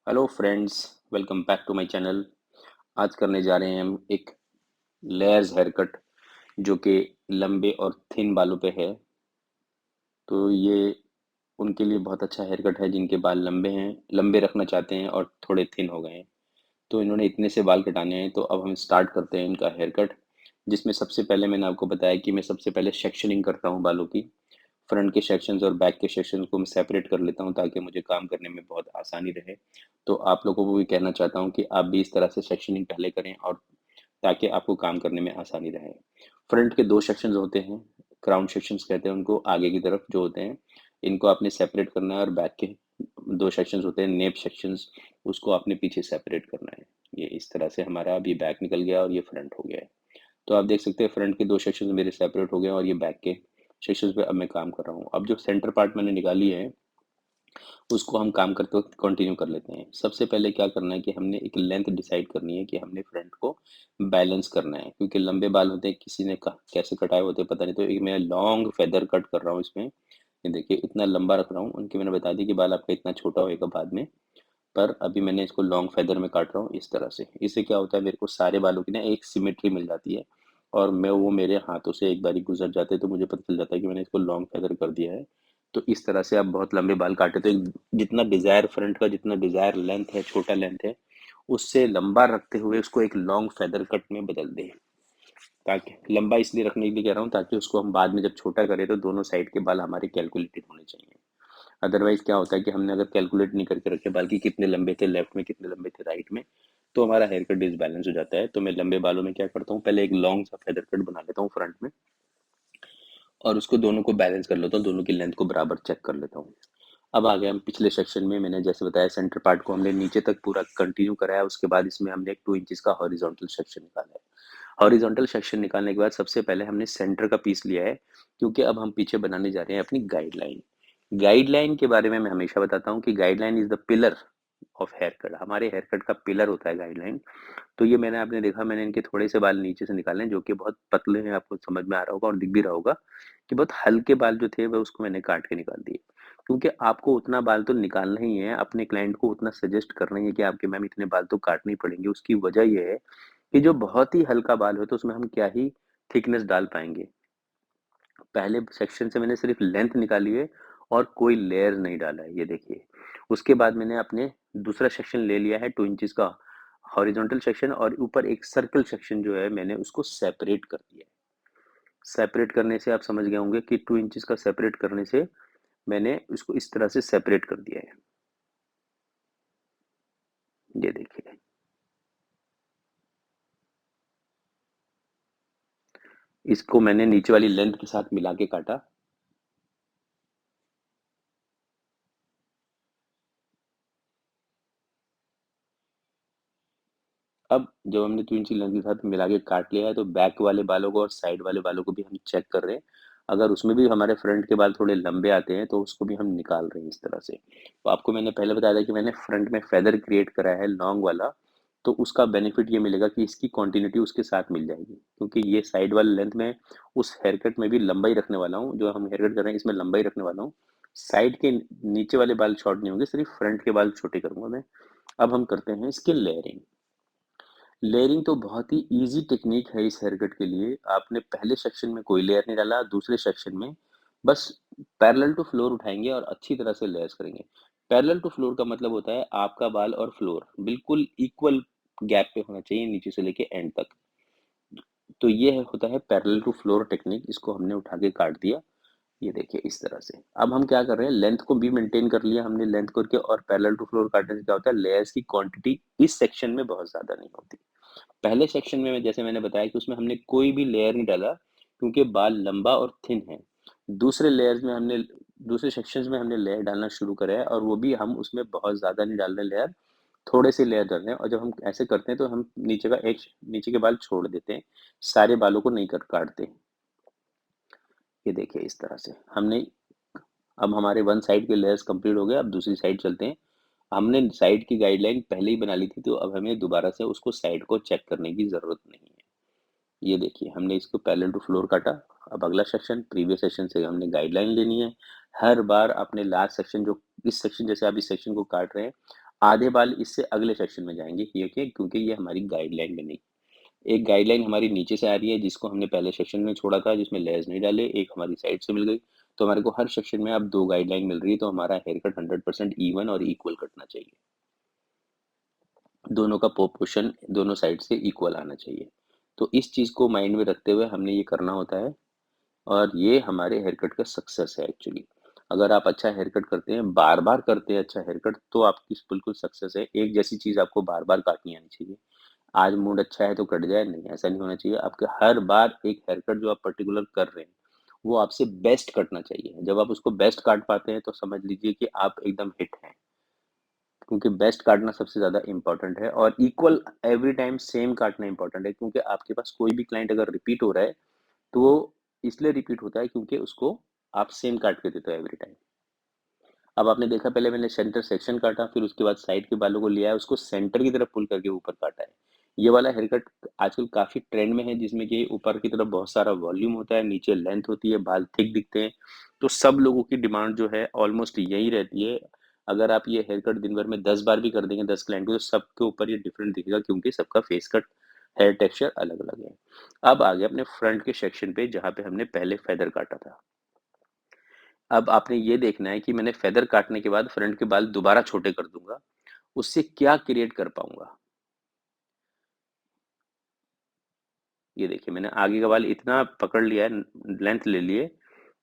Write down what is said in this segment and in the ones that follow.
Hello friends, welcome back to my channel. आज करने जा रहे हैं हम एक लेयर्स हेयर कट जो कि लंबे और थिन बालों पे है। तो ये उनके लिए बहुत अच्छा हेयर कट है जिनके बाल लंबे हैं, लंबे रखना चाहते हैं और थोड़े थिन हो गए हैं। तो इन्होंने इतने से बाल कटाने हैं, तो अब हम स्टार्ट करते हैं इनका हेयर कट। जिसमें सबसे पहले मैंने आपको बताया कि मैं सबसे पहले सेक्शनिंग करता हूँ बालों की। फ्रंट के सेक्शंस और बैक के सेक्शंस को मैं सेपरेट कर लेता हूँ ताकि मुझे काम करने में बहुत आसानी रहे। तो आप लोगों को भी कहना चाहता हूँ कि आप भी इस तरह से सेक्शनिंग पहले करें और ताकि आपको काम करने में आसानी रहे। फ्रंट के 2 सेक्शंस होते हैं, क्राउन सेक्शंस कहते हैं उनको, आगे की तरफ जो होते हैं, इनको आपने सेपरेट करना है और बैक के 2 सेक्शंस होते हैं, नेप सेक्शंस, उसको आपने पीछे सेपरेट करना है। ये इस तरह से हमारा अब ये बैक निकल गया और ये फ्रंट हो गया है। तो आप देख सकते हैं फ्रंट के 2 सेक्शंस मेरे सेपरेट हो गए और ये बैक के सेक्शंस पे अब मैं काम कर रहा हूँ। अब जो सेंटर पार्ट मैंने निकाली है, उसको हम काम करते वक्त कंटिन्यू कर लेते हैं। सबसे पहले क्या करना है कि हमने एक लेंथ डिसाइड करनी है कि हमने फ्रंट को बैलेंस करना है, क्योंकि लंबे बाल होते हैं, किसी ने कैसे कटाए होते हैं पता नहीं। तो एक मैं लॉन्ग फेदर कट कर रहा हूँ इसमें। ये देखिए इतना लंबा रख रहा हूँ, उनके मैंने बता दी कि बाल आपका इतना छोटा होएगा बाद में, पर अभी मैंने इसको लॉन्ग फेदर में काट रहा हूँ इस तरह से। इससे क्या होता है, मेरे को सारे बालों की ना एक सिमेट्री मिल जाती है और मैं वो मेरे हाथों से एक बारी गुजर जाते हैं तो मुझे पता चल जाता है कि मैंने इसको लॉन्ग फेदर कर दिया है। तो इस तरह से आप बहुत लंबे बाल काटे तो जितना डिजायर फ्रंट का जितना डिजायर लेंथ है, छोटा लेंथ है, उससे लंबा रखते हुए उसको एक लॉन्ग फेदर कट में बदल दें। ताकि लंबा इसलिए रखने के लिए कह रहा हूँ ताकि उसको हम बाद में जब छोटा करें तो दोनों साइड के बाल हमारे कैलकुलेटेड होने चाहिए। अदरवाइज क्या होता है कि हमने अगर कैलकुलेट नहीं करके रखे बाल की कितने लंबे थे लेफ्ट में, कितने लंबे थे राइट में, तो हमारा हेयर कट डिसबैलेंस हो जाता है। तो मैं लंबे बालों में क्या करता हूँ, पहले एक लॉन्ग सा फेदर कट बना लेता हूँ फ्रंट में और उसको दोनों को बैलेंस कर लेता हूँ, दोनों की लेंथ को बराबर चेक कर लेता हूँ। अब आ गए हम पिछले सेक्शन में। मैंने जैसे बताया सेंटर पार्ट को हमने नीचे तक पूरा कंटिन्यू कराया, उसके बाद इसमें हमने एक 2 इंचेस का हॉरिजॉन्टल सेक्शन निकाला है। हॉरिजॉन्टल सेक्शन निकालने के बाद सबसे पहले हमने सेंटर का पीस लिया है, क्योंकि अब हम पीछे बनाने जा रहे हैं अपनी गाइडलाइन। गाइडलाइन के बारे में मैं हमेशा बताता हूँ कि guideline is the pillar of hair cut. हमारे हेयर कट का पिलर होता है गाइडलाइन। तो ये मैंने आपने देखा, मैंने इनके थोड़े से बाल नीचे से निकाले हैं जो कि बहुत पतले हैं, आपको समझ में आ रहा होगा और दिख भी रहा होगा कि बहुत हल्के बाल जो थे वह उसको मैंने काट के निकाल दिए। क्योंकि आपको उतना बाल तो निकालना ही है, अपने क्लाइंट को उतना सजेस्ट करना ही है कि आपके मैम इतने बाल तो काटने ही पड़ेंगे। उसकी वजह यह है कि जो बहुत ही हल्का बाल हो तो उसमें हम क्या ही थिकनेस डाल पाएंगे। पहले सेक्शन से मैंने सिर्फ लेंथ निकाली है और कोई लेयर नहीं डाला है, ये देखिए। उसके बाद मैंने अपने दूसरा सेक्शन ले लिया है 2 इंचेस का हॉरिजॉन्टल सेक्शन, और ऊपर एक सर्कल सेक्शन जो है मैंने उसको सेपरेट कर दिया है। सेपरेट करने से आप समझ गए होंगे कि 2 इंचेस का सेपरेट करने से मैंने उसको इस तरह से सेपरेट कर दिया है। ये देखिए, इसको मैंने नीचे वाली लेंथ के साथ मिला के काटा। अब जब हमने 2 इंची लेंथ के साथ मिला के काट लिया है तो बैक वाले बालों को और साइड वाले बालों को भी हम चेक कर रहे हैं। अगर उसमें भी हमारे फ्रंट के बाल थोड़े लंबे आते हैं तो उसको भी हम निकाल रहे हैं इस तरह से। तो आपको मैंने पहले बताया था कि मैंने फ्रंट में फेदर क्रिएट करा है लॉन्ग वाला। तो उसका बेनिफिट ये मिलेगा कि इसकी क्वांटिटी उसके साथ मिल जाएगी, क्योंकि ये साइड वाले लेंथ में उस हेयर कट में भी लंबाई रखने वाला हूँ। जो हम हेयर कट कर रहे हैं इसमें लंबाई रखने वाला हूँ। साइड के नीचे वाले बाल शॉर्ट नहीं होंगे, सिर्फ फ्रंट के बाल छोटे करूंगा मैं। अब हम करते हैं इसकी लेयरिंग। लेयरिंग तो बहुत ही इजी टेक्निक है इस हेयर कट के लिए। आपने पहले सेक्शन में कोई लेयर नहीं डाला, दूसरे सेक्शन में बस पैरेलल टू फ्लोर उठाएंगे और अच्छी तरह से लेयर्स करेंगे। पैरेलल टू फ्लोर का मतलब होता है आपका बाल और फ्लोर बिल्कुल इक्वल गैप पे होना चाहिए नीचे से लेके एंड तक। तो ये होता है पैरेलल टू फ्लोर टेक्निक। इसको हमने उठा के काट दिया, ये देखिए इस तरह से। अब हम क्या कर रहे हैं, लेंथ को भी मेंटेन कर लिया हमने लेंथ करके, और पैरेलल टू फ्लोर काटने से क्या होता है, लेयर्स की क्वांटिटी इस सेक्शन में बहुत ज्यादा नहीं होती। पहले सेक्शन में जैसे मैंने बताया कि उसमें हमने कोई भी लेयर नहीं डाला, क्योंकि बाल लंबा और थिन है। दूसरे लेयर्स में हमने दूसरे सेक्शंस में हमने लेयर डालना शुरू करा है, और वो भी हम उसमें बहुत ज़्यादा नहीं डाल रहे लेयर, थोड़े से लेयर डाल रहे हैं। और जब हम ऐसे करते हैं तो हम नीचे के बाल छोड़ देते हैं, सारे बालों को नहीं कर काटते। ये देखिए इस तरह से हमने, अब हमारे वन साइड के लेयर्स कंप्लीट हो गए। अब दूसरी साइड चलते हैं। हमने साइड की गाइडलाइन पहले ही बना ली थी, तो अब हमें दोबारा से उसको साइड को चेक करने की ज़रूरत नहीं है। ये देखिए हमने इसको पैरेलल टू फ्लोर काटा। अब अगला सेक्शन, प्रीवियस सेक्शन से हमने गाइडलाइन लेनी है। हर बार अपने लास्ट सेक्शन जो इस सेक्शन, जैसे आप इस सेक्शन को काट रहे हैं, आधे बाल इससे अगले सेक्शन में जाएंगे, क्योंकि ये हमारी गाइडलाइन में नहीं। एक गाइडलाइन हमारी नीचे से आ रही है जिसको हमने पहले सेक्शन में छोड़ा था, जिसमें लेयर्स नहीं डाले, एक हमारी साइड से मिल गई। तो हमारे को हर सेक्शन में अब 2 गाइडलाइन मिल रही है, तो हमारा हेयर कट 100% इवन और इक्वल कटना चाहिए। दोनों का प्रोपोर्शन दोनों साइड से इक्वल आना चाहिए। तो इस चीज़ को माइंड में रखते हुए हमने ये करना होता है, और ये हमारे हेयर कट का सक्सेस है एक्चुअली। अगर आप अच्छा हेयर कट करते हैं, बार-बार करते हैं अच्छा हेयर कट, तो आपकी बिल्कुल सक्सेस है। एक जैसी चीज़ आपको बार-बार काटनी आनी चाहिए। आज मूड अच्छा है तो कट जाए, नहीं, ऐसा नहीं होना चाहिए। आपके हर बार एक हेयर कट जो आप पर्टिकुलर कर रहे हैं, वो आपसे बेस्ट कटना चाहिए। जब आप उसको बेस्ट काट पाते हैं, तो समझ लीजिए कि आप एकदम हिट हैं। क्योंकि बेस्ट काटना सबसे ज़्यादा इम्पोर्टेंट है, और इक्वल एवरी टाइम सेम काटना इम्पोर्टेंट है, क्योंकि आपके पास कोई भी क्लाइंट अगर रिपीट हो रहा है, तो वो इसलिए रिपीट होता है क्योंकि उसको आप सेम काट के देते हो एवरी टाइम। अब आपने देखा, पहले मैंने सेंटर सेक्शन काटा, फिर उसके बाद साइड के बालों को लिया है, उसको सेंटर की तरफ पुल करके ऊपर काटा है। ये वाला हेयर कट आजकल काफ़ी ट्रेंड में है, जिसमें कि ऊपर की तरफ बहुत सारा वॉल्यूम होता है, नीचे लेंथ होती है, बाल थिक दिखते हैं। तो सब लोगों की डिमांड जो है ऑलमोस्ट यही रहती है। अगर आप ये हेयर कट दिन भर में 10 बार भी कर देंगे 10 क्लाइंट को, तो सबके ऊपर ये डिफरेंट दिखेगा, क्योंकि सबका फेस कट हेयर टेक्सचर अलग-अलग है। अब आ गए अपने फ्रंट के सेक्शन पे, जहाँ पे हमने पहले फेदर काटा था। अब आपने ये देखना है कि मैंने फेदर काटने के बाद फ्रंट के बाल दोबारा छोटे कर दूँगा, उससे क्या क्रिएट कर पाऊँगा? ये देखिए, मैंने आगे का बाल इतना पकड़ लिया है, लेंथ ले लिए,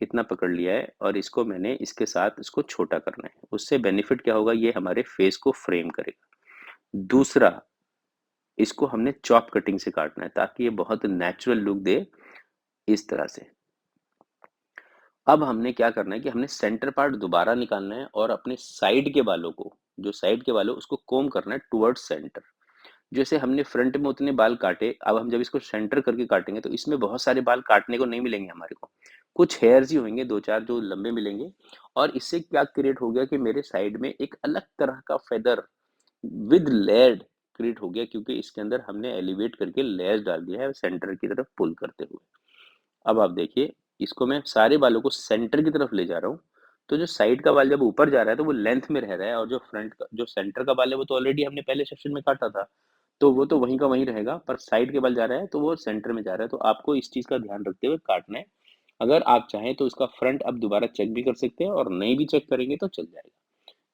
इतना पकड़ लिया है, और इसको मैंने इसके साथ इसको छोटा करना है। उससे बेनिफिट क्या होगा, ये हमारे फेस को फ्रेम करेगा। दूसरा, इसको हमने चॉप कटिंग से काटना है, ताकि ये बहुत नेचुरल लुक दे, इस तरह से। अब हमने क्या करना है कि हमने सेंटर पार्ट दोबारा निकालना है, और अपने साइड के बालों को, जो साइड के बाल है, उसको कोम्ब करना है टुवर्ड्स सेंटर। जैसे हमने फ्रंट में उतने बाल काटे, अब हम जब इसको सेंटर करके काटेंगे, तो इसमें बहुत सारे बाल काटने को नहीं मिलेंगे हमारे को। कुछ हेयर्स ही होंगे, 2-4 जो लंबे मिलेंगे, और इससे क्या क्रिएट हो गया कि मेरे साइड में एक अलग तरह का फेदर विद लेयर्ड क्रिएट हो गया, क्योंकि इसके अंदर हमने एलिवेट करके लेयर्स डाल दिया है सेंटर की तरफ पुल करते हुए। अब आप देखिए, इसको मैं सारे बालों को सेंटर की तरफ ले जा रहा हूँ, तो जो साइड का बाल जब ऊपर जा रहा है, तो वो लेंथ में रह रहा है, और जो फ्रंट का, जो सेंटर का बाल है, वो तो ऑलरेडी हमने पहले सेक्शन में काटा था, तो वो तो वहीं का वहीं रहेगा, पर साइड के बाल जा रहा है, तो वो सेंटर में जा रहा है। तो आपको इस चीज़ का ध्यान रखते हुए काटना है। अगर आप चाहें तो इसका फ्रंट आप दोबारा चेक भी कर सकते हैं, और नहीं भी चेक करेंगे तो चल जाएगा।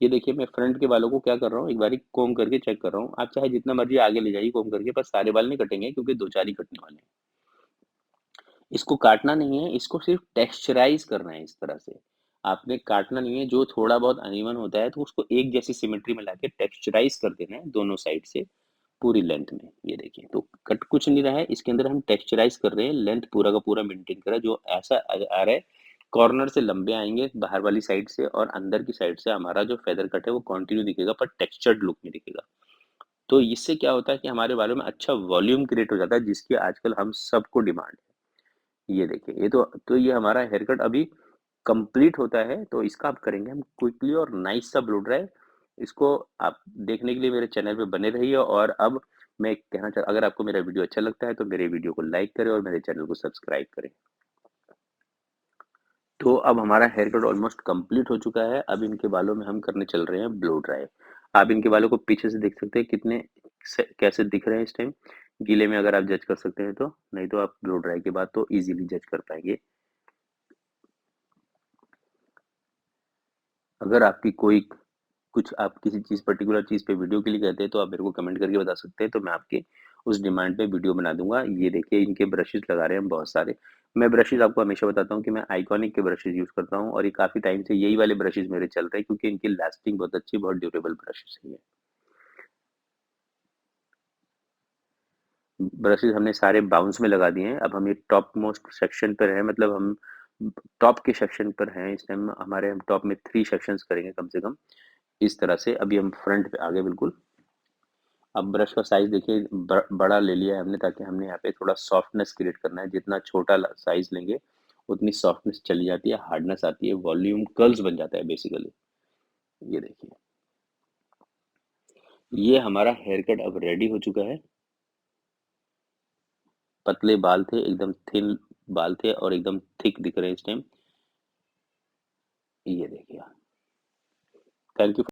ये देखिए, मैं फ्रंट के बालों को क्या कर रहा हूँ, एक बारी कोम्ब करके चेक कर रहा हूँ। आप चाहे जितना मर्ज़ी आगे ले जाइए कोम्ब करके, पर सारे बाल नहीं कटेंगे, क्योंकि 2-4 ही कटने वाले हैं। इसको काटना नहीं है, इसको सिर्फ टेक्सचराइज़ करना है इस तरह से। आपने काटना नहीं है, जो थोड़ा बहुत अनइवन होता है, तो उसको एक जैसी सिमेट्री में लाके टेक्सचराइज़ कर देना है दोनों साइड से, पूरी लेंथ में। ये देखिए, तो कट कुछ नहीं रहा है, इसके अंदर हम टेक्सचराइज़ कर रहे हैं, लेंथ पूरा का पूरा मेंटेन कर रहा है, जो ऐसा आ रहा है, कॉर्नर से लंबे आएँगे बाहर वाली साइड से, और अंदर की साइड से हमारा जो फेदर कट है, वो कंटिन्यू दिखेगा, पर टेक्सचर्ड लुक में दिखेगा। तो इससे क्या होता है कि हमारे बालों में अच्छा वॉल्यूम क्रिएट हो जाता है, जिसकी आजकल हम सबको डिमांड है। ये देखिए, ये तो ये हमारा हेयर कट अभी कंप्लीट होता है, तो इसका अब करेंगे हम क्विकली और नाइस सा ब्लो ड्राई। इसको आप देखने के लिए मेरे चैनल पे बने रहिए, और अब मैं कहना चाह, अगर आपको मेरा वीडियो अच्छा लगता है, तो मेरे वीडियो को लाइक करें और मेरे चैनल को सब्सक्राइब करें। तो अब हमारा हेयर कट ऑलमोस्ट कंप्लीट हो चुका है। अब इनके बालों में हम करने चल रहे हैं ब्लो ड्राई। आप इनके बालों को पीछे से देख सकते हैं कितने कैसे दिख रहे हैं इस टाइम। गीले में अगर आप जज कर सकते हैं तो, नहीं तो आप ब्लो ड्राई के बाद तो इजीली जज कर पाएंगे। अगर आपकी कोई कुछ, आप किसी चीज़ पर्टिकुलर चीज़ पे वीडियो के लिए कहते हैं, तो आप मेरे को कमेंट करके बता सकते हैं, तो मैं आपके उस डिमांड पे वीडियो बना दूँगा। ये देखिए, इनके ब्रशेज़ लगा रहे हैं हम बहुत सारे। मैं ब्रशेज़ आपको हमेशा बताता हूँ कि मैं आइकॉनिक के ब्रशेज़ यूज़ करता हूँ, और ये काफ़ी टाइम से यही वाले ब्रशेज़ मेरे चल रहे हैं, क्योंकि इनकी लास्टिंग बहुत अच्छी, बहुत ड्यूरेबल ब्रशेज़ हैं ये। ब्रशेज़ हमने सारे बाउंस में लगा दिए हैं। अब हम ये टॉप मोस्ट सेक्शन पर हैं, मतलब हम टॉप के सेक्शन पर हैं इस टाइम। हमारे हम टॉप में 3 सेक्शंस करेंगे कम से कम। इस तरह से अभी हम फ्रंट पे आ गए बिल्कुल। अब ब्रश का साइज़ देखिए, बड़ा ले लिया है हमने, ताकि हमने यहाँ पे थोड़ा सॉफ्टनेस क्रिएट करना है। जितना छोटा साइज़ लेंगे, उतनी सॉफ्टनेस चली जाती है, हार्डनेस आती है, वॉल्यूम कर्ल्स बन जाता है बेसिकली। ये देखिए, ये हमारा हेयर कट अब रेडी हो चुका है। पतले बाल थे, एकदम थिन बाल थे, और एकदम थिक दिख रहे हैं इस टाइम। ये देखिए। Thank you.